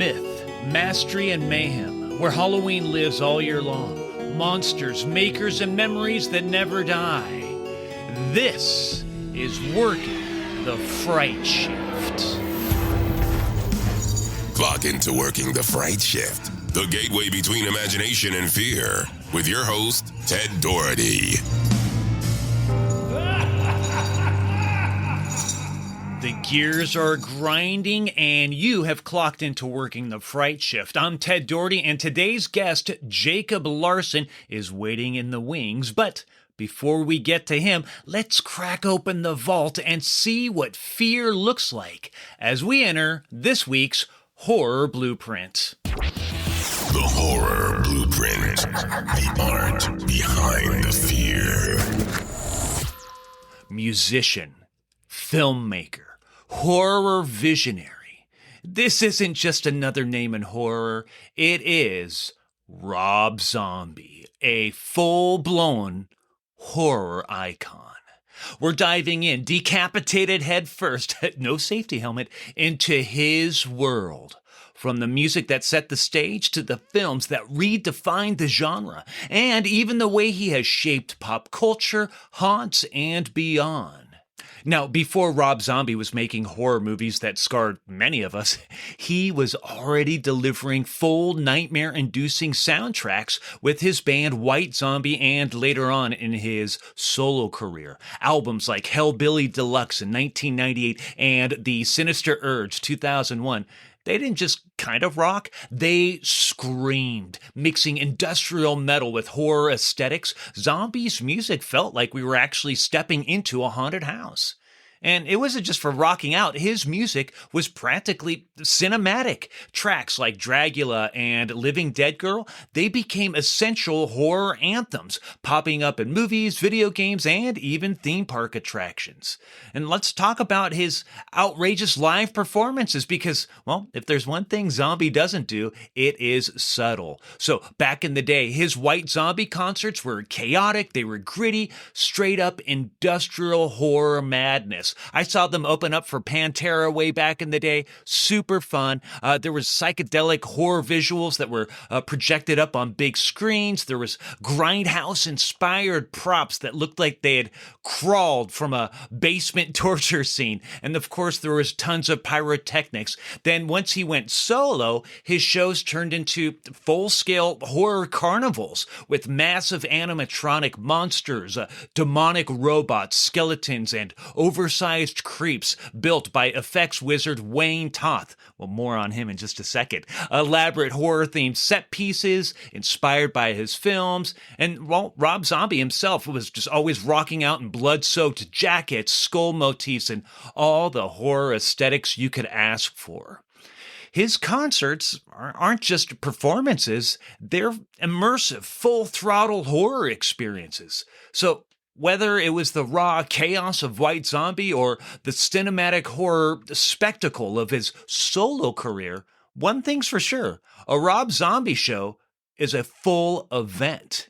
Myth, mastery, and mayhem, where Halloween lives all year long. Monsters, makers, and memories that never die. This is Working the Fright Shift. Clock into Working the Fright Shift, the gateway between imagination and fear, with your host, Ted Doherty. The gears are grinding, and you have clocked into Working the Fright Shift. I'm Ted Doherty, and today's guest, Jacob Larson, is waiting in the wings. But before we get to him, let's crack open the vault and see what fear looks like as we enter this week's Horror Blueprint. The Horror Blueprint, the art behind the fear. Musician, filmmaker, horror visionary. This isn't just another name in horror. It is Rob Zombie, a full-blown horror icon. We're diving in, decapitated head first, no safety helmet, into his world. From the music that set the stage to the films that redefined the genre, and even the way he has shaped pop culture, haunts, and beyond. Now, before Rob Zombie was making horror movies that scarred many of us, he was already delivering full nightmare-inducing soundtracks with his band White Zombie and later on in his solo career. Albums like Hellbilly Deluxe in 1998 and The Sinister Urge 2001. They didn't just kind of rock, they screamed. Mixing industrial metal with horror aesthetics, Zombie's music felt like we were actually stepping into a haunted house. And it wasn't just for rocking out, his music was practically cinematic. Tracks like Dragula and Living Dead Girl, they became essential horror anthems, popping up in movies, video games, and even theme park attractions. And let's talk about his outrageous live performances because, well, if there's one thing Zombie doesn't do, it is subtle. So back in the day, his White Zombie concerts were chaotic, they were gritty, straight up industrial horror madness. I saw them open up for Pantera way back in the day. Super fun. There was psychedelic horror visuals that were projected up on big screens. There was grindhouse-inspired props that looked like they had crawled from a basement torture scene. And of course, there was tons of pyrotechnics. Then once he went solo, his shows turned into full-scale horror carnivals with massive animatronic monsters, demonic robots, skeletons, and oversized creeps built by effects wizard Wayne Toth. Well, more on him in just a second. Elaborate horror-themed set pieces inspired by his films. And, well, Rob Zombie himself was just always rocking out in blood-soaked jackets, skull motifs, and all the horror aesthetics you could ask for. His concerts aren't just performances, they're immersive, full-throttle horror experiences. So, whether it was the raw chaos of White Zombie or the cinematic horror spectacle of his solo career, one thing's for sure, a Rob Zombie show is a full event.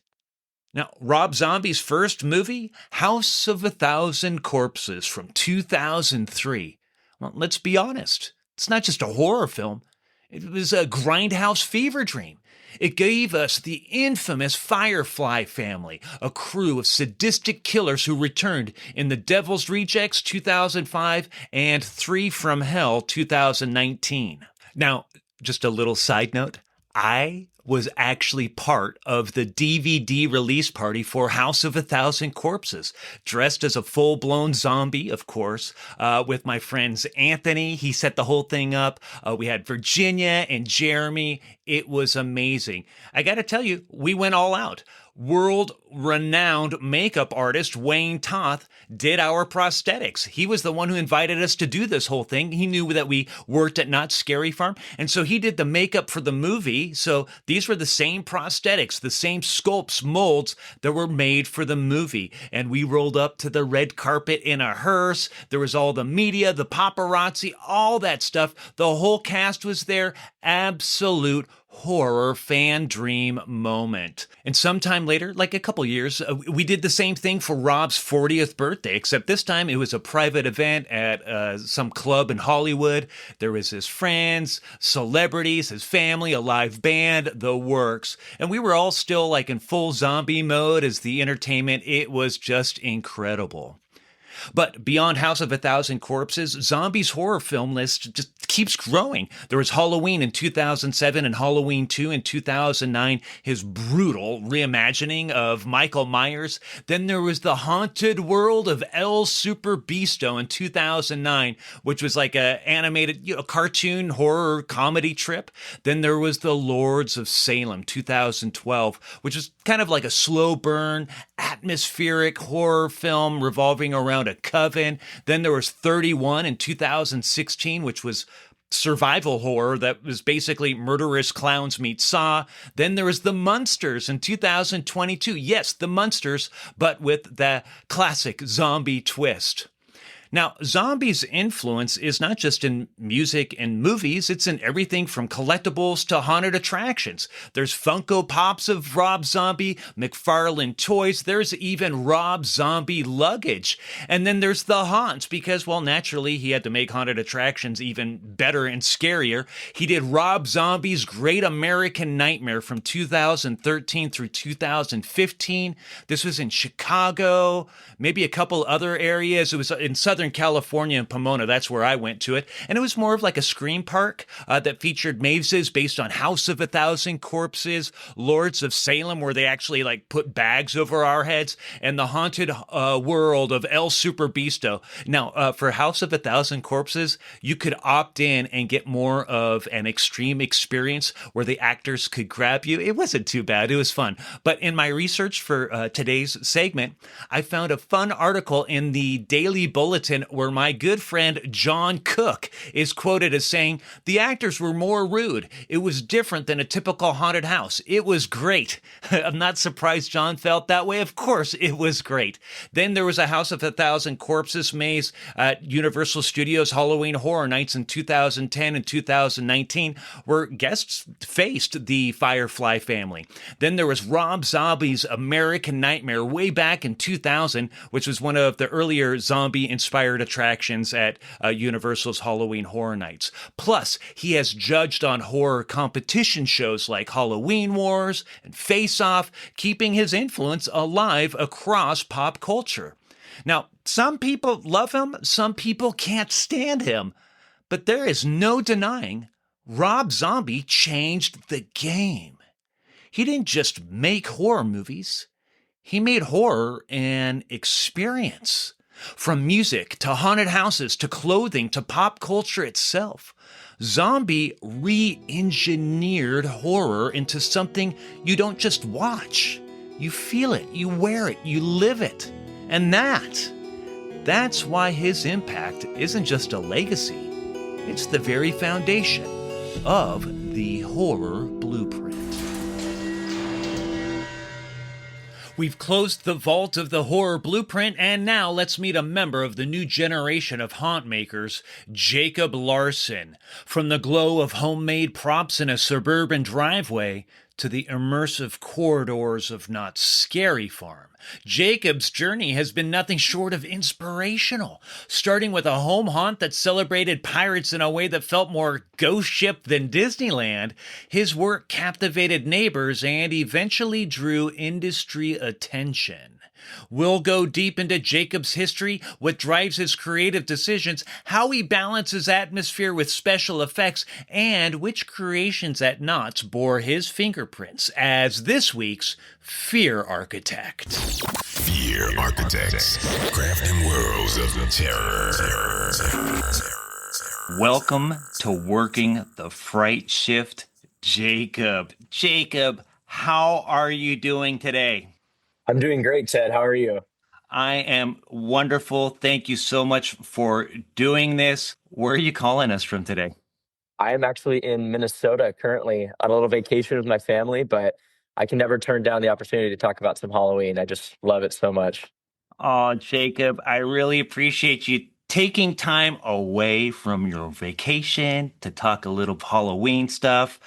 Now, Rob Zombie's first movie, House of a Thousand Corpses from 2003. Well, let's be honest, it's not just a horror film, it was a grindhouse fever dream. It gave us the infamous Firefly family, a crew of sadistic killers who returned in The Devil's Rejects 2005 and 3 from Hell 2019. Now, just a little side note, I was actually part of the DVD release party for House of a Thousand Corpses, dressed as a full-blown zombie, of course, with my friends Anthony. He set the whole thing up. We had Virginia and Jeremy. It was amazing. I got to tell you, we went all out. World-renowned makeup artist Wayne Toth did our prosthetics. He was the one who invited us to do this whole thing. He knew that we worked at Not Scary Farm, and so he did the makeup for the movie. So these were the same prosthetics, the same sculpts, molds that were made for the movie. And we rolled up to the red carpet in a hearse. There was all the media, the paparazzi, all that stuff. The whole cast was there. Absolute horror fan dream moment. And sometime later, like a couple couple years, we did the same thing for Rob's 40th birthday, except this time it was a private event at some club in Hollywood. There was his friends, celebrities, his family, a live band, the works. And we were all still like in full zombie mode as the entertainment. It was just incredible. But beyond House of a Thousand Corpses, Zombies horror film list just keeps growing. There was Halloween in 2007 and Halloween 2 in 2009, his brutal reimagining of Michael Myers. Then there was The Haunted World of El Super Beasto in 2009, which was like a animated, cartoon horror comedy trip. Then there was The Lords of Salem 2012, which was kind of like a slow burn, atmospheric horror film revolving around a coven. Then there was 31 in 2016, which was survival horror that was basically Murderous Clowns meet Saw. Then there was The Munsters in 2022. Yes, The Munsters, but with the classic zombie twist. Now, zombies' influence is not just in music and movies, it's in everything from collectibles to haunted attractions. There's Funko Pops of Rob Zombie, McFarlane toys, there's even Rob Zombie luggage. And then there's the haunts, because, well, naturally, he had to make haunted attractions even better and scarier. He did Rob Zombie's Great American Nightmare from 2013 through 2015. This was in Chicago, maybe a couple other areas. It was in Southern California and Pomona. That's where I went to it. And it was more of like a scream park that featured mazes based on House of a Thousand Corpses, Lords of Salem, where they actually like put bags over our heads, and the haunted world of El Super Beasto. Now, for House of a Thousand Corpses, you could opt in and get more of an extreme experience where the actors could grab you. It wasn't too bad. It was fun. But in my research for today's segment, I found a fun article in the Daily Bulletin where my good friend John Cook is quoted as saying, "The actors were more rude. It was different than a typical haunted house. It was great." I'm not surprised John felt that way. Of course, it was great. Then there was a House of a Thousand Corpses maze at Universal Studios Halloween Horror Nights in 2010 and 2019, where guests faced the Firefly family. Then there was Rob Zombie's American Nightmare way back in 2000, which was one of the earlier zombie-inspired attractions at Universal's Halloween Horror Nights. Plus, he has judged on horror competition shows like Halloween Wars and Face Off, keeping his influence alive across pop culture. Now, some people love him, some people can't stand him, but there is no denying Rob Zombie changed the game. He didn't just make horror movies, he made horror an experience. From music to haunted houses to clothing to pop culture itself, Zombie re-engineered horror into something you don't just watch. You feel it, you wear it, you live it. And that's why his impact isn't just a legacy. It's the very foundation of the horror blueprint. We've closed the vault of the horror blueprint, and now let's meet a member of the new generation of haunt makers, Jacob Larson. From the glow of homemade props in a suburban driveway to the immersive corridors of Not Scary Farm, Jacob's journey has been nothing short of inspirational. Starting with a home haunt that celebrated pirates in a way that felt more ghost ship than Disneyland, his work captivated neighbors and eventually drew industry attention. We'll go deep into Jacob's history, what drives his creative decisions, how he balances atmosphere with special effects, and which creations at Knott's bore his fingerprints as this week's Fear Architect. Fear Architects, crafting worlds of terror. Welcome to Working the Fright Shift, Jacob. Jacob, how are you doing today? I'm doing great, Ted. How are you? I am wonderful. Thank you so much for doing this. Where are you calling us from today? I am actually in Minnesota currently on a little vacation with my family, but I can never turn down the opportunity to talk about some Halloween. I just love it so much. Oh, Jacob, I really appreciate you taking time away from your vacation to talk a little Halloween stuff.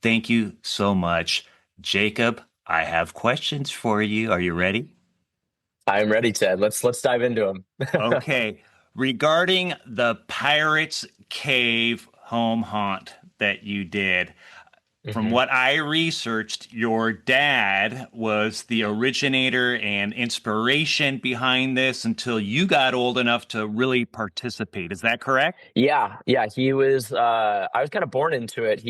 Thank you so much. Jacob, I have questions for you. Are you ready? I'm ready, Ted. Let's dive into them. Okay. Regarding the Pirates Cave home haunt that you did, from Hmm. what I researched, your dad was the originator and inspiration behind this until you got old enough to really participate. Is that correct? Yeah. He was. I was kind of born into it.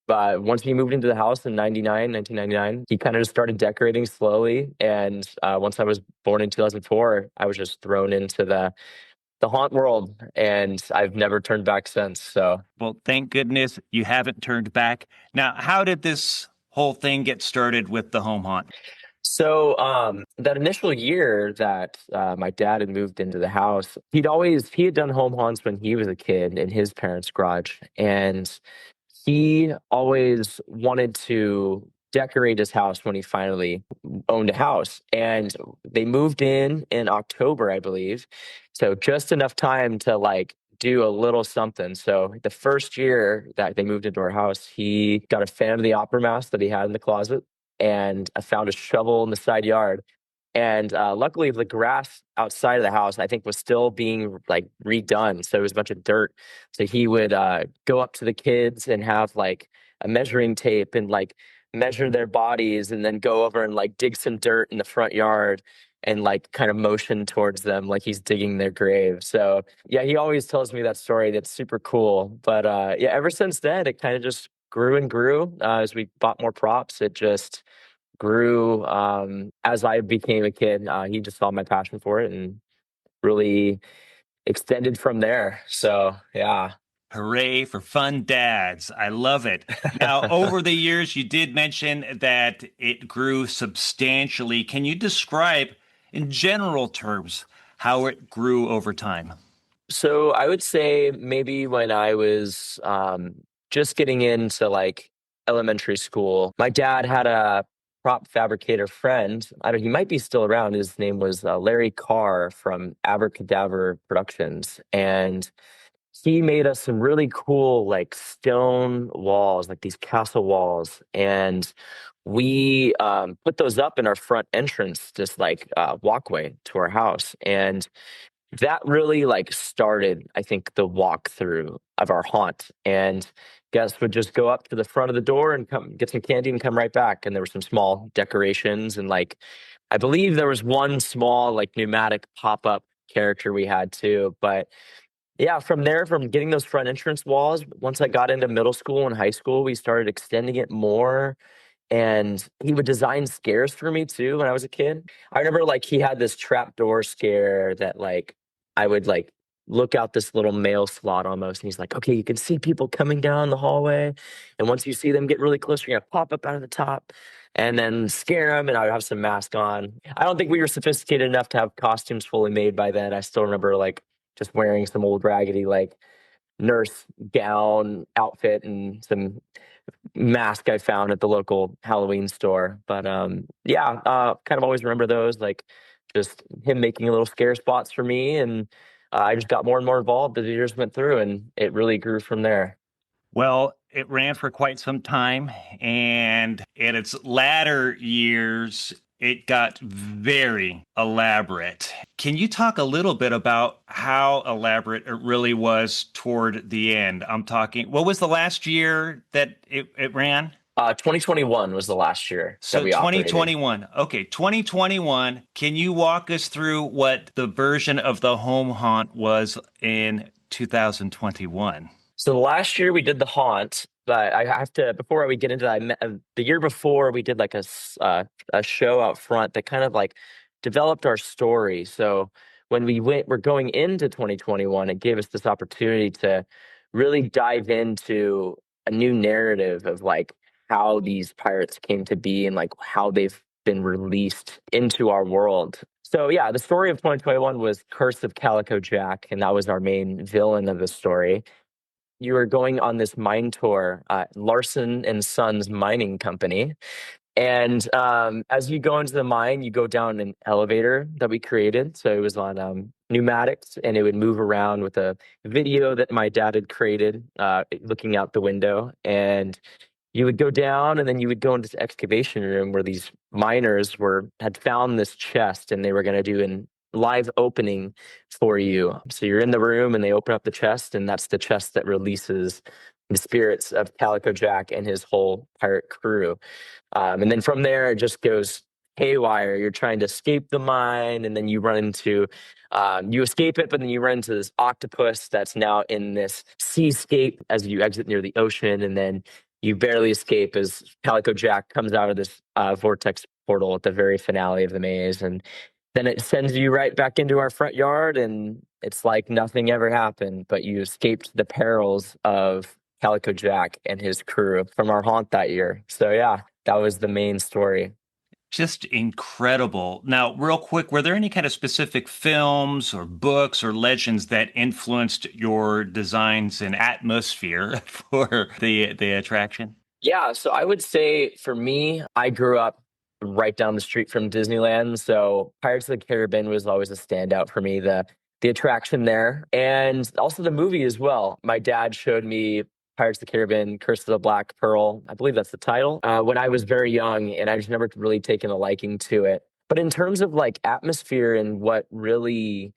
Once he moved into the house in 1999, he kind of just started decorating slowly. And once I was born in 2004, I was just thrown into the haunt world, and I've never turned back since. So. Well, thank goodness you haven't turned back. Now, how did this whole thing get started with the home haunt? So that initial year that my dad had moved into the house, he had done home haunts when he was a kid in his parents' garage, and he always wanted to decorate his house when he finally owned a house. And they moved in October, I believe, so just enough time to like do a little something. So the first year that they moved into our house, he got a fan of the opera mask that he had in the closet, and I found a shovel in the side yard. And luckily, the grass outside of the house, I think, was still being like redone. So it was a bunch of dirt. So he would go up to the kids and have like a measuring tape and like measure their bodies, and then go over and like dig some dirt in the front yard and like kind of motion towards them like he's digging their grave. So yeah, he always tells me that story. That's super cool. But yeah, ever since then, it kind of just grew and grew as we bought more props. It just grew as I became a kid. He just saw my passion for it and really extended from there. So yeah. Hooray for fun dads. I love it. Now, over the years, you did mention that it grew substantially. Can you describe, in general terms, how it grew over time? So I would say maybe when I was just getting into like elementary school, my dad had a prop fabricator friend. I don't. He might be still around. His name was Larry Carr from Abracadaver Productions, and he made us some really cool like stone walls, like these castle walls, and we put those up in our front entrance, just like walkway to our house. And that really like started, I think, the walkthrough of our haunt. And guests would just go up to the front of the door and come get some candy and come right back. And there were some small decorations, and like I believe there was one small like pneumatic pop-up character we had too. But yeah, from there, from getting those front entrance walls, once I got into middle school and high school, we started extending it more. And he would design scares for me too when I was a kid. I remember like he had this trapdoor scare that like I would like look out this little mail slot almost, and he's like, okay, you can see people coming down the hallway, and once you see them get really close, you're gonna pop up out of the top and then scare them. And I would have some mask on. I don't think we were sophisticated enough to have costumes fully made by then. I still remember like just wearing some old raggedy like nurse gown outfit and some mask I found at the local Halloween store. But yeah, kind of always remember those, like just him making little scare spots for me. And I just got more and more involved as the years went through, and it really grew from there. Well, it ran for quite some time, and in its latter years, it got very elaborate. Can you talk a little bit about how elaborate it really was toward the end? I'm talking, what was the last year that it ran? 2021 was the last year that So we operated. 2021. Okay, 2021. Can you walk us through what the version of the home haunt was in 2021? So last year we did the haunt, but I have to, before we get into that, the year before we did like a show out front that kind of like developed our story. So when we're going into 2021, it gave us this opportunity to really dive into a new narrative of like how these pirates came to be and like how they've been released into our world. So yeah, the story of 2021 was Curse of Calico Jack, and that was our main villain of the story. You were going on this mine tour, Larson and Sons Mining Company. And as you go into the mine, you go down an elevator that we created. So it was on pneumatics, and it would move around with a video that my dad had created, looking out the window. And you would go down and then you would go into this excavation room where these miners had found this chest and they were going to do an live opening for you. So you're in the room and they open up the chest, and that's the chest that releases the spirits of Calico Jack and his whole pirate crew. And then from there, it just goes haywire. You're trying to escape the mine, and then you run into, you escape it, but then you run into this octopus that's now in this seascape as you exit near the ocean, and then you barely escape as Calico Jack comes out of this vortex portal at the very finale of the maze, and then it sends you right back into our front yard, and it's like nothing ever happened, but you escaped the perils of Calico Jack and his crew from our haunt that year. So yeah, that was the main story. Just incredible. Now, real quick, were there any kind of specific films or books or legends that influenced your designs and atmosphere for the attraction? Yeah, so I would say for me, I grew up right down the street from Disneyland, so Pirates of the Caribbean was always a standout for me, the attraction there, and also the movie as well. My dad showed me Pirates of the Caribbean, Curse of the Black Pearl. I believe that's the title. When I was very young, and I just never really taken a liking to it. But in terms of like atmosphere and what really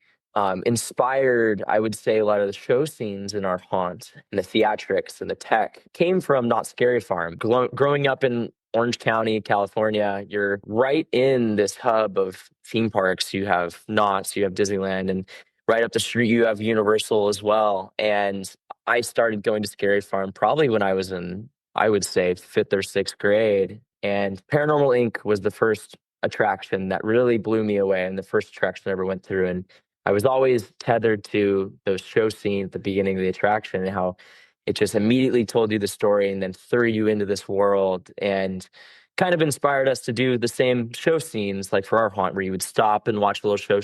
inspired, I would say, a lot of the show scenes in our haunt and the theatrics and the tech came from Not Scary Farm. Growing up in Orange County, California, you're right in this hub of theme parks. You have Knott's, you have Disneyland, and right up the street you have Universal as well. And I started going to Scary Farm probably when I was in, I would say, 5th or 6th grade. And Paranormal Inc. was the first attraction that really blew me away, and the first attraction I ever went through. And I was always tethered to those show scenes at the beginning of the attraction and how it just immediately told you the story and then threw you into this world, and kind of inspired us to do the same show scenes like for our haunt, where you would stop and watch a little show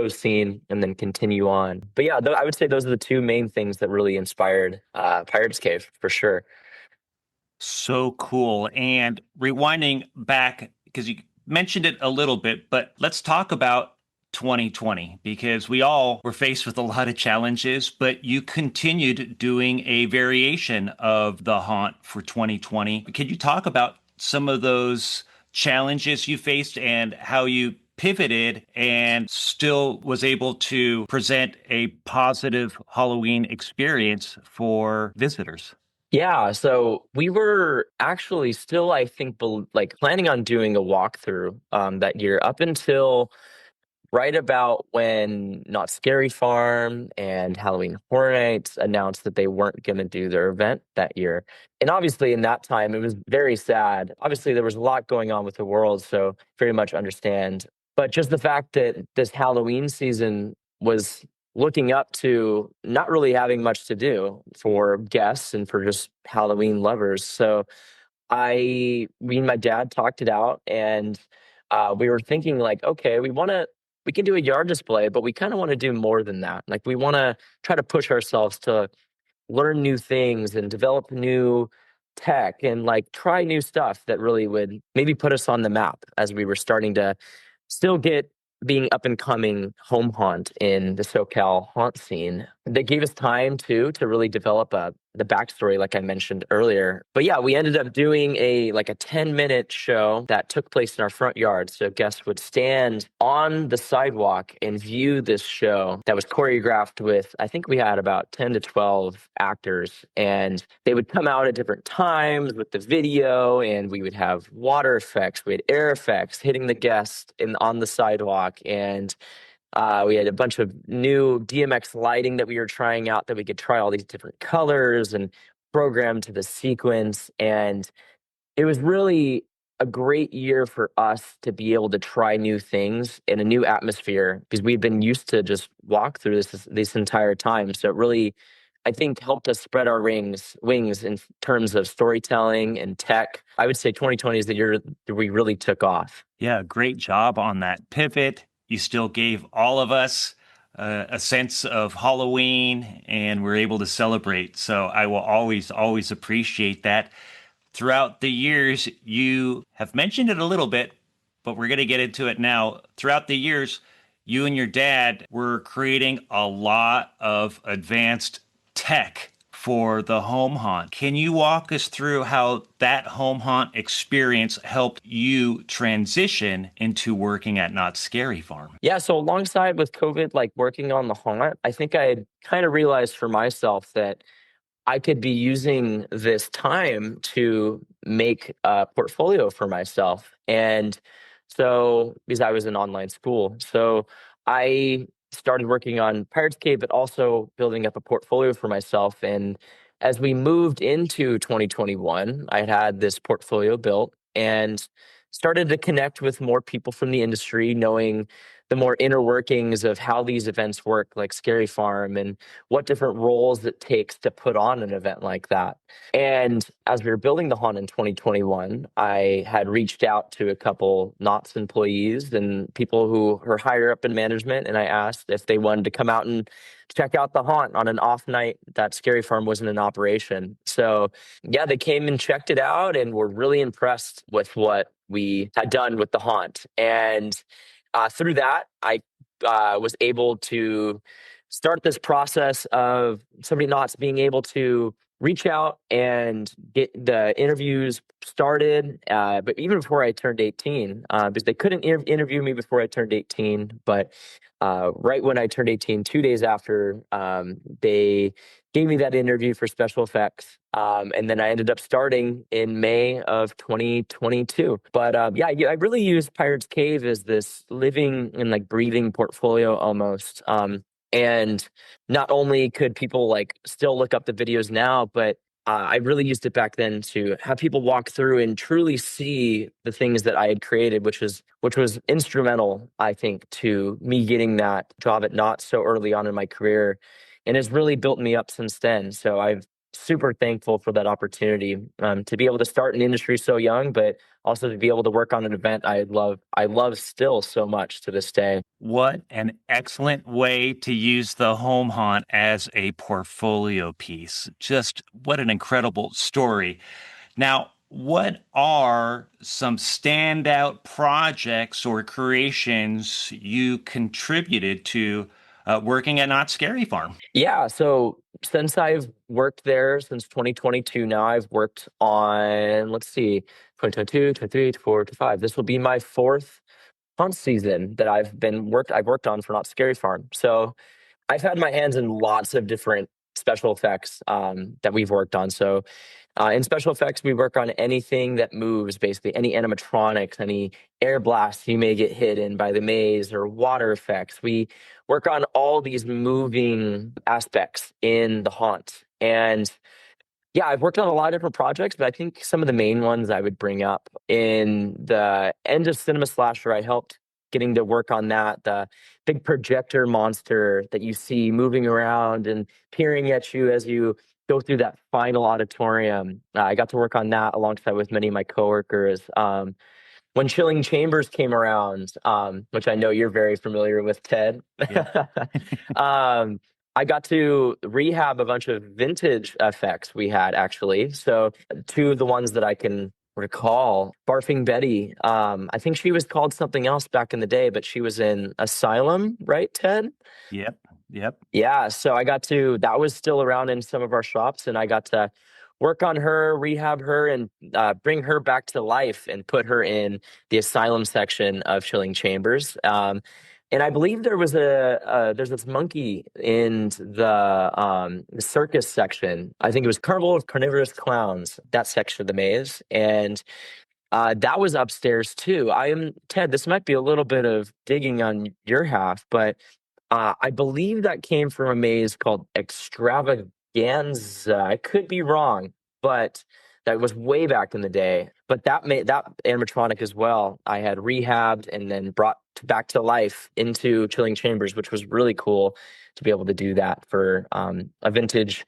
scene and then continue on. But yeah, I would say those are the two main things that really inspired Pirates Cave for sure. So cool. And rewinding back, because you mentioned it a little bit, but let's talk about 2020, because we all were faced with a lot of challenges, but you continued doing a variation of the haunt for 2020. Can you talk about some of those challenges you faced and how you pivoted and still was able to present a positive Halloween experience for visitors? Yeah, so we were actually still, I think, like planning on doing a walkthrough that year up until right about when Not Scary Farm and Halloween Horror Nights announced that they weren't going to do their event that year. And obviously, in that time, it was very sad. Obviously, there was a lot going on with the world, so very much understand. But just the fact that this Halloween season was looking up to not really having much to do for guests and for just Halloween lovers. So me and my dad talked it out, and we were thinking like, okay, we can do a yard display, but we kind of want to do more than that. Like we want to try to push ourselves to learn new things and develop new tech and like try new stuff that really would maybe put us on the map as we were starting to still get being up and coming home haunt in the SoCal haunt scene. They gave us time too to really develop the backstory, like I mentioned earlier. But yeah, we ended up doing a 10-minute show that took place in our front yard. So guests would stand on the sidewalk and view this show that was choreographed with, I think we had about 10 to 12 actors, and they would come out at different times with the video, and we would have water effects, we had air effects hitting the guest on the sidewalk, and we had a bunch of new DMX lighting that we were trying out, that we could try all these different colors and program to the sequence. And it was really a great year for us to be able to try new things in a new atmosphere, because we've been used to just walk through this entire time. So it really, I think, helped us spread our wings in terms of storytelling and tech. I would say 2020 is the year that we really took off. Yeah, great job on that pivot. You still gave all of us a sense of Halloween, and we're able to celebrate. So I will always appreciate that. Throughout the years, you have mentioned it a little bit, but we're going to get into it now. Throughout the years, you and your dad were creating a lot of advanced tech for the home haunt. Can you walk us through how that home haunt experience helped you transition into working at Not Scary Farm? Yeah, so alongside with COVID, like working on the haunt, I think I had kind of realized for myself that I could be using this time to make a portfolio for myself. And so, because I was in online school, so I started working on Pirates Cave, but also building up a portfolio for myself. And as we moved into 2021, I had this portfolio built and started to connect with more people from the industry, knowing the more inner workings of how these events work, like Scary Farm, and what different roles it takes to put on an event like that. And as we were building the haunt in 2021, I had reached out to a couple Knott's employees and people who are higher up in management, and I asked if they wanted to come out and check out the haunt on an off night that Scary Farm wasn't in operation. So yeah, they came and checked it out and were really impressed with what we had done with the haunt. And through that, I was able to start this process of somebody not being able to reach out and get the interviews started. But even before I turned 18, because they couldn't interview me before I turned 18, but right when I turned 18, 2 days after, they gave me that interview for special effects. And then I ended up starting in May of 2022. But I really use Pirates Cave as this living and like breathing portfolio almost. And not only could people like still look up the videos now, but I really used it back then to have people walk through and truly see the things that I had created, which was instrumental, I think, to me getting that job at Knott so early on in my career, and has really built me up since then. So I'm super thankful for that opportunity to be able to start an industry so young, but also to be able to work on an event I love still so much to this day. What an excellent way to use the home haunt as a portfolio piece. Just what an incredible story. Now, what are some standout projects or creations you contributed to working at Not Scary Farm? Yeah, so since I've worked there since 2022, now I've worked on, let's see, 2022, 23, 24, 25. This will be my fourth hunt season that I've worked on for Not Scary Farm. So I've had my hands in lots of different special effects that we've worked on. So in special effects, we work on anything that moves, basically any animatronics, any air blasts you may get hit in by the maze, or water effects. We work on all these moving aspects in the haunt. And yeah, I've worked on a lot of different projects, but I think some of the main ones I would bring up in the end of Cinema Slasher, I helped getting to work on that, the big projector monster that you see moving around and peering at you as you go through that final auditorium. I got to work on that alongside with many of my coworkers. When Chilling Chambers came around, which I know you're very familiar with, Ted, Yeah. I got to rehab a bunch of vintage effects we had, actually. So two of the ones that I can recall, Barfing Betty. I think she was called something else back in the day, but she was in Asylum, right, Ted? Yep. Yep. Yeah, so that was still around in some of our shops, and I got to work on her, rehab her, and bring her back to life and put her in the Asylum section of Chilling Chambers. And I believe there was there's this monkey in the circus section. I think it was Carnival of Carnivorous Clowns, that section of the maze. And that was upstairs too. Ted, this might be a little bit of digging on your half, but I believe that came from a maze called Extravaganza. I could be wrong, but that was way back in the day. But that animatronic as well, I had rehabbed and then brought back to life into Chilling Chambers, which was really cool to be able to do that for a vintage,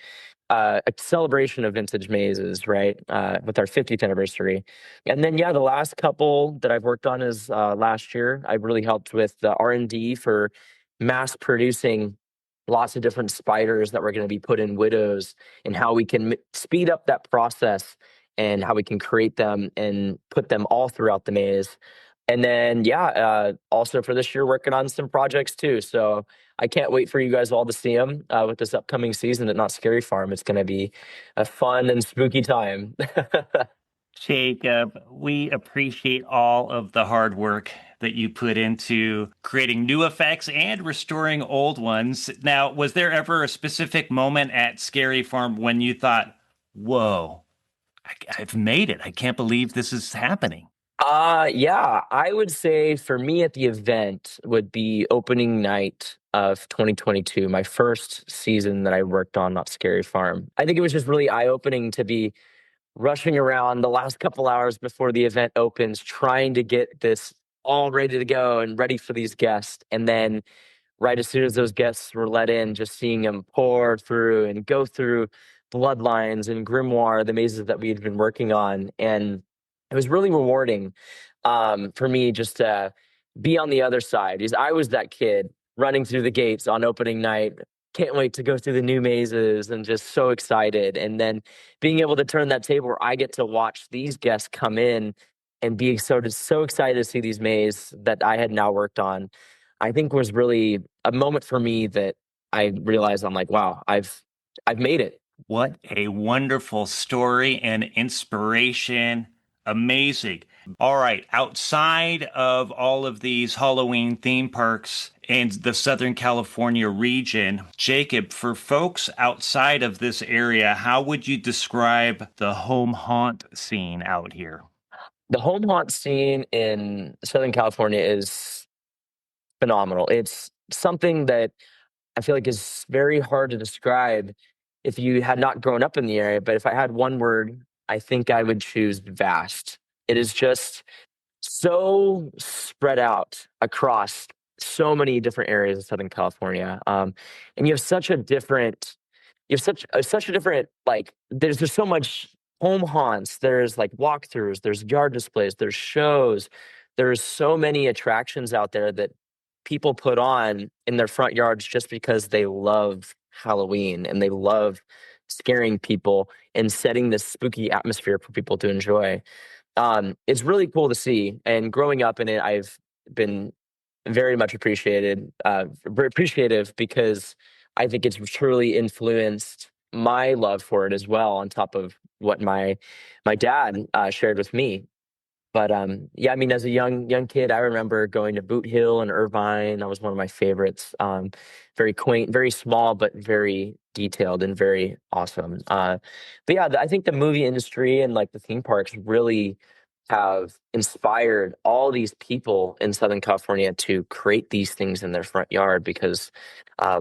a celebration of vintage mazes, right? With our 50th anniversary. And then, yeah, the last couple that I've worked on is last year. I really helped with the R&D for mass producing lots of different spiders that were going to be put in widows, and how we can speed up that process and how we can create them and put them all throughout the maze. And then, yeah, also for this year, working on some projects too. So I can't wait for you guys all to see them with this upcoming season at Not Scary Farm. It's going to be a fun and spooky time. Jacob, we appreciate all of the hard work that you put into creating new effects and restoring old ones. Now, was there ever a specific moment at Scary Farm when you thought, whoa, I've made it? I can't believe this is happening. Yeah, I would say for me at the event would be opening night of 2022, my first season that I worked on Not Scary Farm. I think it was just really eye-opening to be rushing around the last couple hours before the event opens, trying to get this all ready to go and ready for these guests. And then right as soon as those guests were let in, just seeing them pour through and go through bloodlines and grimoire, the mazes that we had been working on. And it was really rewarding for me just to be on the other side, because I was that kid running through the gates on opening night. Can't wait to go through the new mazes and just so excited. And then being able to turn that table where I get to watch these guests come in and be so excited to see these mazes that I had now worked on, I think was really a moment for me that I realized I'm like, wow, I've made it. What a wonderful story and inspiration. Amazing. All right. Outside of all of these Halloween theme parks in the Southern California region, Jacob, for folks outside of this area, how would you describe the home haunt scene out here? The home haunt scene in Southern California is phenomenal. It's something that I feel like is very hard to describe if you had not grown up in the area. But if I had one word, I think I would choose vast. It is just so spread out across so many different areas of Southern California. And you have such a different, such a different, like, there's so much home haunts, there's like walkthroughs, there's yard displays, there's shows, there's so many attractions out there that people put on in their front yards just because they love Halloween and they love scaring people and setting this spooky atmosphere for people to enjoy. It's really cool to see. And growing up in it, I've been very much very appreciative, because I think it's truly influenced my love for it as well, on top of what my dad shared with me. But yeah, I mean, as a young kid, I remember going to Boot Hill and Irvine. That was one of my favorites. Very quaint, very small, but very detailed and very awesome. But yeah, I think the movie industry and like the theme parks really have inspired all these people in Southern California to create these things in their front yard, because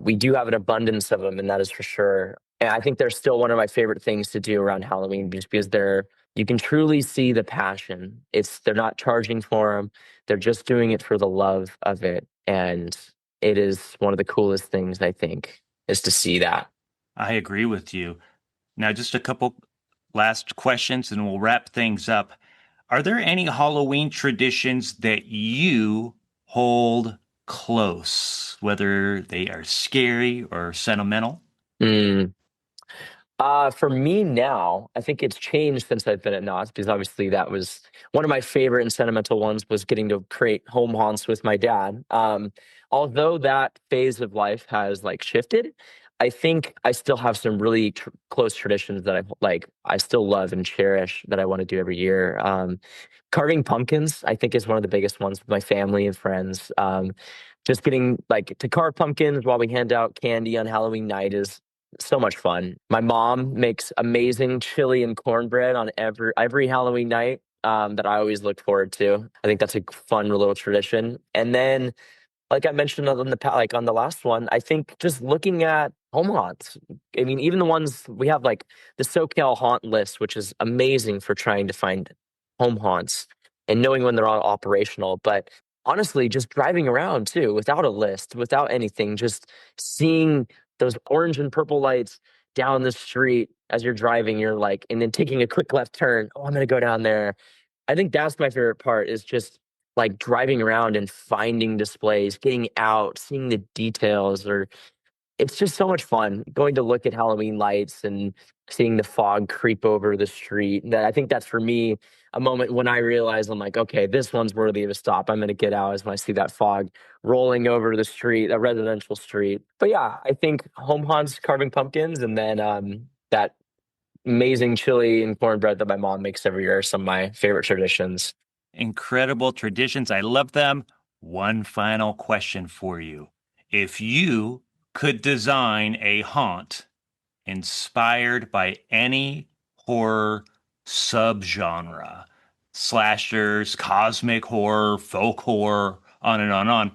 we do have an abundance of them, and that is for sure. And I think they're still one of my favorite things to do around Halloween, just because you can truly see the passion. They're not charging for them. They're just doing it for the love of it. And it is one of the coolest things, I think, is to see that. I agree with you. Now, just a couple last questions and we'll wrap things up. Are there any Halloween traditions that you hold close, whether they are scary or sentimental? Mm. For me now, I think it's changed since I've been at Knott's, because obviously that was one of my favorite and sentimental ones, was getting to create home haunts with my dad. Although that phase of life has like shifted, I think I still have some really close traditions that I still love and cherish, that I want to do every year. Carving pumpkins, I think, is one of the biggest ones with my family and friends. Just getting like to carve pumpkins while we hand out candy on Halloween night is so much fun. My mom makes amazing chili and cornbread on every Halloween night, that I always look forward to. I think that's a fun little tradition. And then, like I mentioned on the last one, I think just looking at home haunts. I mean, even the ones we have, like the SoCal haunt list, which is amazing for trying to find home haunts and knowing when they're all operational. But honestly, just driving around too, without a list, without anything, just seeing those orange and purple lights down the street as you're driving, you're like, and then taking a quick left turn. Oh, I'm going to go down there. I think that's my favorite part, is just like driving around and finding displays, getting out, seeing the details, or it's just so much fun going to look at Halloween lights and seeing the fog creep over the street. That I think that's for me a moment when I realize I'm like, okay, this one's worthy of a stop. I'm going to get out as when I see that fog rolling over the street, a residential street. But yeah, I think home haunts, carving pumpkins, and then that amazing chili and cornbread that my mom makes every year are some of my favorite traditions. Incredible traditions. I love them. One final question for you. If you could design a haunt inspired by any horror subgenre, slashers, cosmic horror, folk horror, on and on and on,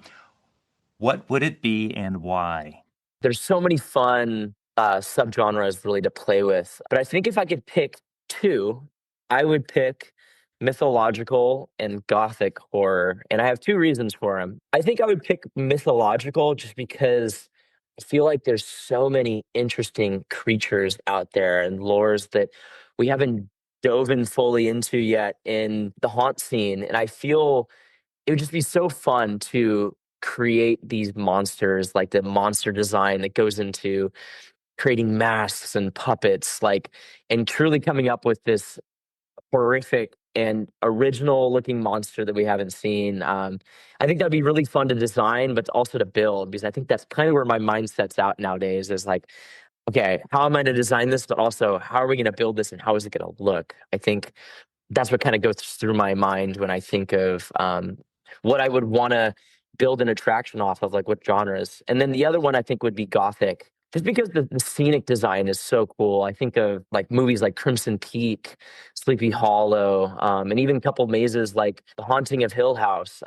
what would it be and why? There's so many fun subgenres really to play with. But I think if I could pick two, I would pick mythological and gothic horror. And I have two reasons for them. I think I would pick mythological just because I feel like there's so many interesting creatures out there and lores that we haven't dove in fully into yet in the haunt scene. And I feel it would just be so fun to create these monsters, like the monster design that goes into creating masks and puppets, like, and truly coming up with this horrific and original looking monster that we haven't seen. I think that'd be really fun to design, but also to build, because I think that's kind of where my mindset's out nowadays is like, okay, how am I to design this? But also, how are we going to build this and how is it going to look? I think that's what kind of goes through my mind when I think of what I would want to build an attraction off of, like what genres. And then the other one I think would be gothic, just because the scenic design is so cool. I think of like movies like Crimson Peak, Sleepy Hollow, and even a couple mazes like The Haunting of Hill House.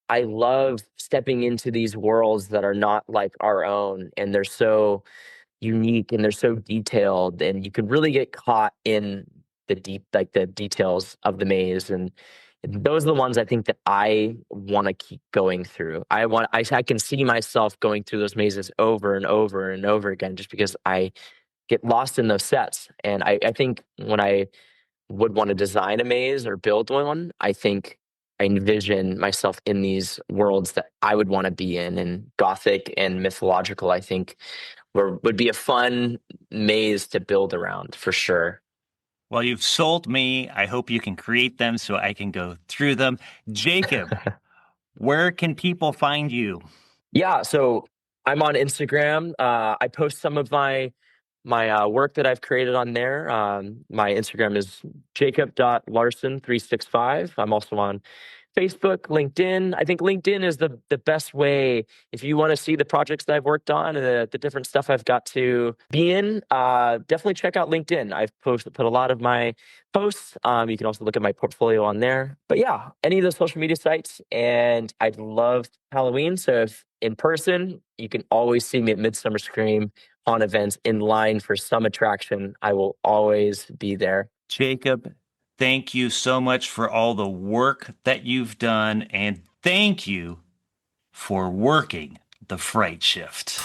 I love stepping into these worlds that are not like our own, and they're so unique and they're so detailed, and you can really get caught in the the details of the maze. And those are the ones I think that I want to keep going through. I can see myself going through those mazes over and over and over again, just because I get lost in those sets. And I think when I would want to design a maze or build one, I think I envision myself in these worlds that I would want to be in. And gothic and mythological, I think, would be a fun maze to build around for sure. Well, you've sold me. I hope you can create them so I can go through them. Jacob, where can people find you? Yeah, so I'm on Instagram. I post some of my work that I've created on there. My Instagram is jacob.larson365. I'm also on Facebook, LinkedIn. I think LinkedIn is the best way if you want to see the projects that I've worked on and the different stuff I've got to be in. Definitely check out LinkedIn. I've put a lot of my posts. You can also look at my portfolio on there. But yeah, any of those social media sites. And I love Halloween. So if in person, you can always see me at Midsummer Scream on events in line for some attraction. I will always be there. Jacob, thank you so much for all the work that you've done, and thank you for working the Fright Shift.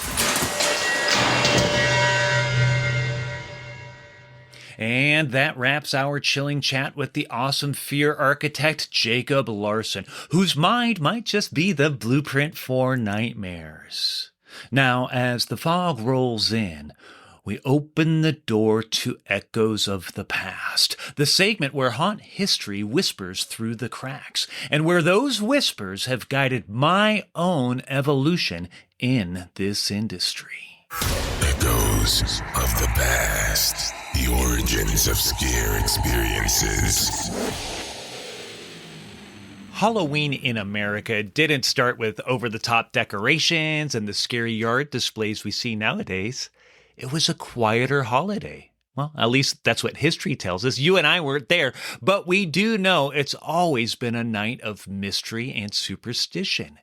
And that wraps our chilling chat with the awesome fear architect, Jacob Larson, whose mind might just be the blueprint for nightmares. Now, as the fog rolls in, we open the door to Echoes of the Past, the segment where haunt history whispers through the cracks, and where those whispers have guided my own evolution in this industry. Echoes of the Past, the origins of scare experiences. Halloween in America didn't start with over-the-top decorations and the scary yard displays we see nowadays. It was a quieter holiday. Well, at least that's what history tells us. You and I weren't there, but we do know it's always been a night of mystery and superstition.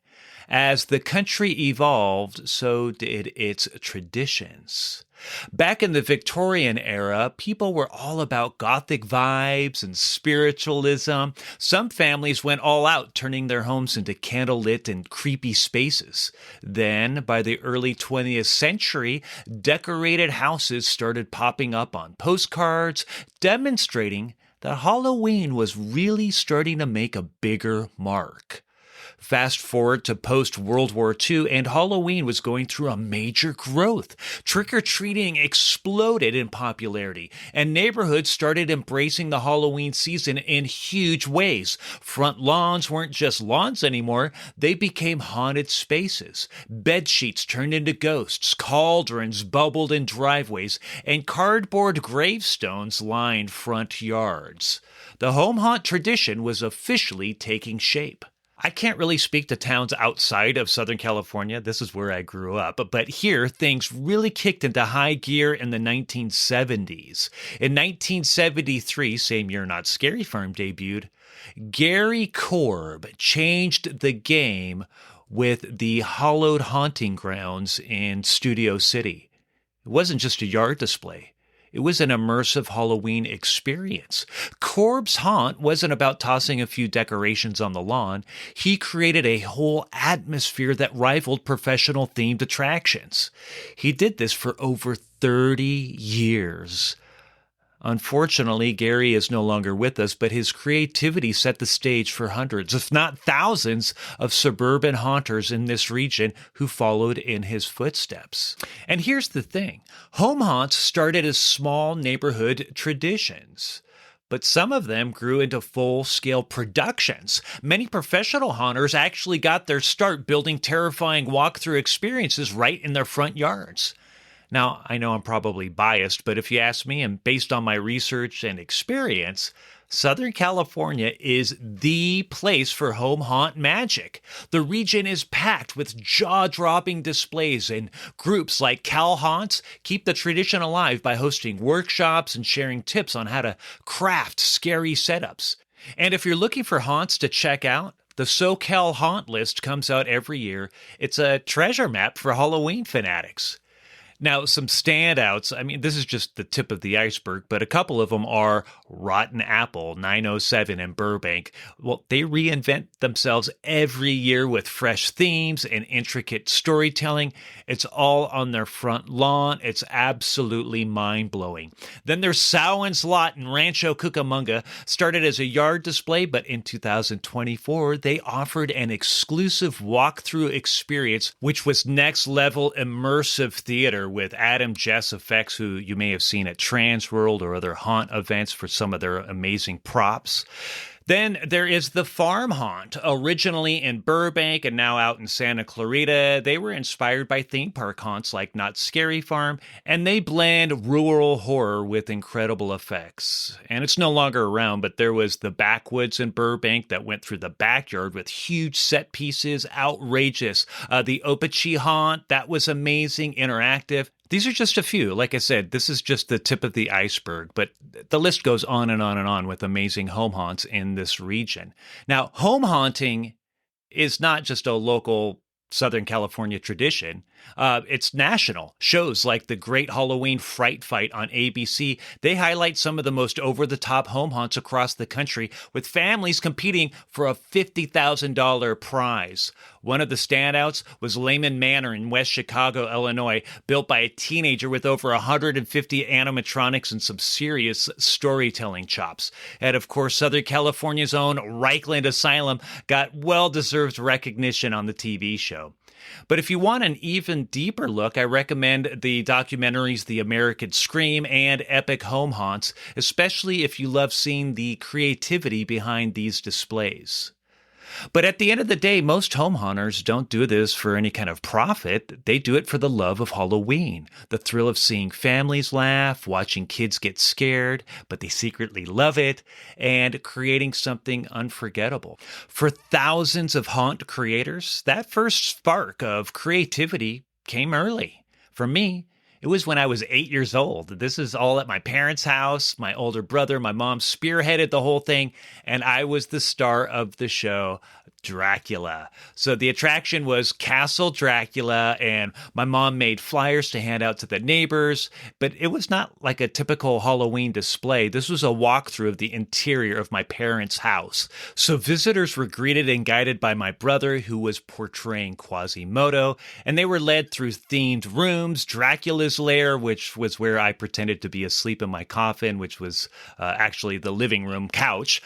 As the country evolved, so did its traditions. Back in the Victorian era, people were all about Gothic vibes and spiritualism. Some families went all out, turning their homes into candlelit and creepy spaces. Then, by the early 20th century, decorated houses started popping up on postcards, demonstrating that Halloween was really starting to make a bigger mark. Fast forward to post-World War II, and Halloween was going through a major growth. Trick-or-treating exploded in popularity, and neighborhoods started embracing the Halloween season in huge ways. Front lawns weren't just lawns anymore, they became haunted spaces. Bed sheets turned into ghosts, cauldrons bubbled in driveways, and cardboard gravestones lined front yards. The home haunt tradition was officially taking shape. I can't really speak to towns outside of Southern California. This is where I grew up. But here, things really kicked into high gear in the 1970s. In 1973, same year Not Scary Farm debuted, Gary Korb changed the game with the hallowed haunting grounds in Studio City. It wasn't just a yard display. It was an immersive Halloween experience. Korb's haunt wasn't about tossing a few decorations on the lawn. He created a whole atmosphere that rivaled professional themed attractions. He did this for over 30 years. Unfortunately, Gary is no longer with us, but his creativity set the stage for hundreds, if not thousands, of suburban haunters in this region who followed in his footsteps. And here's the thing. Home haunts started as small neighborhood traditions, but some of them grew into full-scale productions. Many professional haunters actually got their start building terrifying walkthrough experiences right in their front yards. Now, I know I'm probably biased, but if you ask me, and based on my research and experience, Southern California is the place for home haunt magic. The region is packed with jaw-dropping displays, and groups like Cal Haunts keep the tradition alive by hosting workshops and sharing tips on how to craft scary setups. And if you're looking for haunts to check out, the SoCal Haunt List comes out every year. It's a treasure map for Halloween fanatics. Now, some standouts, I mean, this is just the tip of the iceberg, but a couple of them are Rotten Apple, 907 in Burbank. Well, they reinvent themselves every year with fresh themes and intricate storytelling. It's all on their front lawn. It's absolutely mind-blowing. Then there's Samhain's Lot in Rancho Cucamonga. Started as a yard display, but in 2024, they offered an exclusive walkthrough experience, which was next-level immersive theater with Adam Jess effects, who you may have seen at Transworld or other haunt events for some of their amazing props. Then there is the Farm Haunt, originally in Burbank and now out in Santa Clarita. They were inspired by theme park haunts like Not Scary Farm, and they blend rural horror with incredible effects. And it's no longer around, but there was the Backwoods in Burbank that went through the backyard with huge set pieces, outrageous. The Opachi Haunt, that was amazing, interactive. These are just a few. Like I said, this is just the tip of the iceberg, but the list goes on and on and on with amazing home haunts in this region. Now, home haunting is not just a local Southern California tradition. It's national. Shows like the Great Halloween Fright Fight on ABC, they highlight some of the most over-the-top home haunts across the country, with families competing for a $50,000 prize. One of the standouts was Lehman Manor in West Chicago, Illinois, built by a teenager with over 150 animatronics and some serious storytelling chops. And of course, Southern California's own Reichland Asylum got well-deserved recognition on the TV show. But if you want an even deeper look, I recommend the documentaries The American Scream and Epic Home Haunts, especially if you love seeing the creativity behind these displays. But at the end of the day, most home haunters don't do this for any kind of profit. They do it for the love of Halloween, the thrill of seeing families laugh, watching kids get scared, but they secretly love it, and creating something unforgettable. For thousands of haunt creators, that first spark of creativity came early. For me, it was when I was 8 years old. This is all at my parents' house. My older brother, my mom spearheaded the whole thing, and I was the star of the show, Dracula. So the attraction was Castle Dracula, and my mom made flyers to hand out to the neighbors, but it was not like a typical Halloween display. This was a walkthrough of the interior of my parents' house. So visitors were greeted and guided by my brother, who was portraying Quasimodo, and they were led through themed rooms, Dracula's lair, which was where I pretended to be asleep in my coffin, which was actually the living room couch.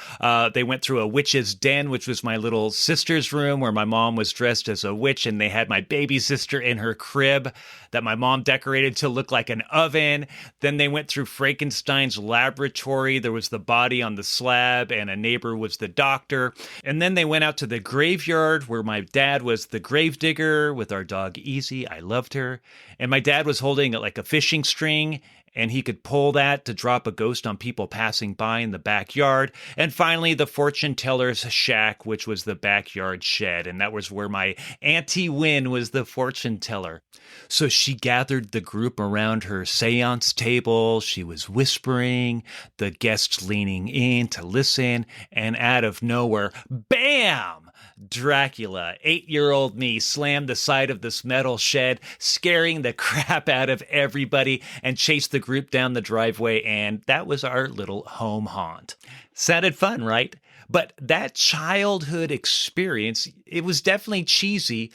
They went through a witch's den, which was my little sister's room where my mom was dressed as a witch, and they had my baby sister in her crib that my mom decorated to look like an oven. Then they went through Frankenstein's laboratory. There was the body on the slab, and a neighbor was the doctor. And then they went out to the graveyard where my dad was the gravedigger with our dog Easy. I loved her. And my dad was holding like a fishing string, and he could pull that to drop a ghost on people passing by in the backyard. And finally, the fortune teller's shack, which was the backyard shed. And that was where my Auntie Wynn was the fortune teller. So she gathered the group around her seance table. She was whispering, the guests leaning in to listen. And out of nowhere, bam! Dracula, 8-year-old me, slammed the side of this metal shed, scaring the crap out of everybody, and chased the group down the driveway, and that was our little home haunt. Sounded fun, right? But that childhood experience, it was definitely cheesy,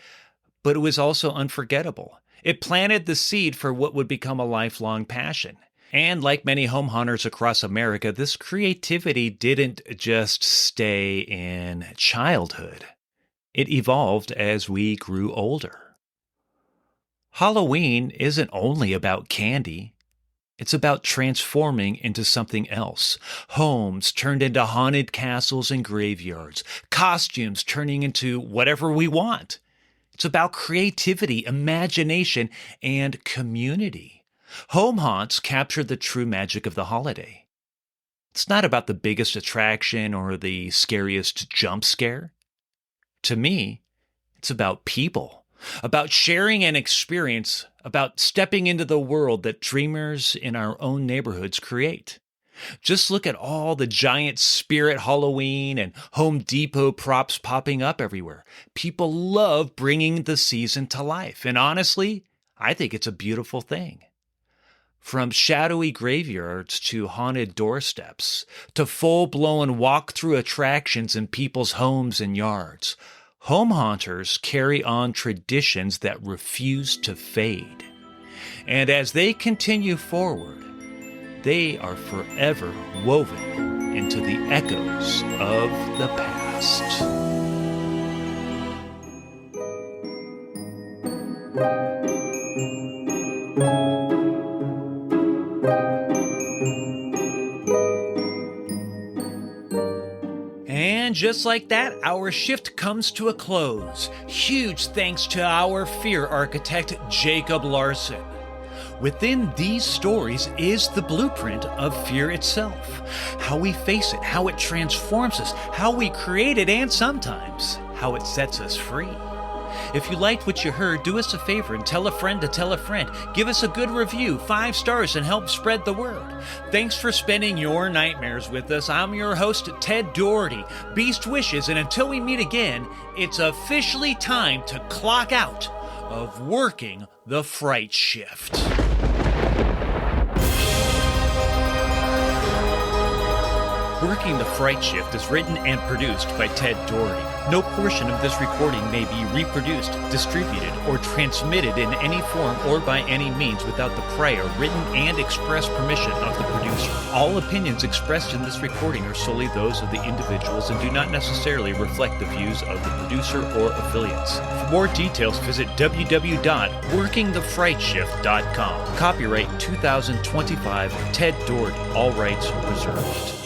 but it was also unforgettable. It planted the seed for what would become a lifelong passion. And like many home haunters across America, this creativity didn't just stay in childhood. It evolved as we grew older. Halloween isn't only about candy. It's about transforming into something else. Homes turned into haunted castles and graveyards. Costumes turning into whatever we want. It's about creativity, imagination, and community. Home haunts capture the true magic of the holiday. It's not about the biggest attraction or the scariest jump scare. To me, it's about people, about sharing an experience, about stepping into the world that dreamers in our own neighborhoods create. Just look at all the giant Spirit Halloween and Home Depot props popping up everywhere. People love bringing the season to life, and honestly, I think it's a beautiful thing. From shadowy graveyards to haunted doorsteps, to full-blown walk-through attractions in people's homes and yards, home haunters carry on traditions that refuse to fade. And as they continue forward, they are forever woven into the echoes of the past. And just like that, our shift comes to a close. Huge thanks to our fear architect, Jacob Larson. Within these stories is the blueprint of fear itself. How we face it, how it transforms us, how we create it, and sometimes how it sets us free. If you liked what you heard, do us a favor and tell a friend to tell a friend. Give us a good review, 5 stars, and help spread the word. Thanks for spending your nightmares with us. I'm your host, Ted Doherty. Beast wishes, and until we meet again, it's officially time to clock out of Working the Fright Shift. Working the Fright Shift is written and produced by Ted Doherty. No portion of this recording may be reproduced, distributed, or transmitted in any form or by any means without the prior written and express permission of the producer. All opinions expressed in this recording are solely those of the individuals and do not necessarily reflect the views of the producer or affiliates. For more details, visit www.workingthefrightshift.com. Copyright 2025, Ted Doherty. All rights reserved.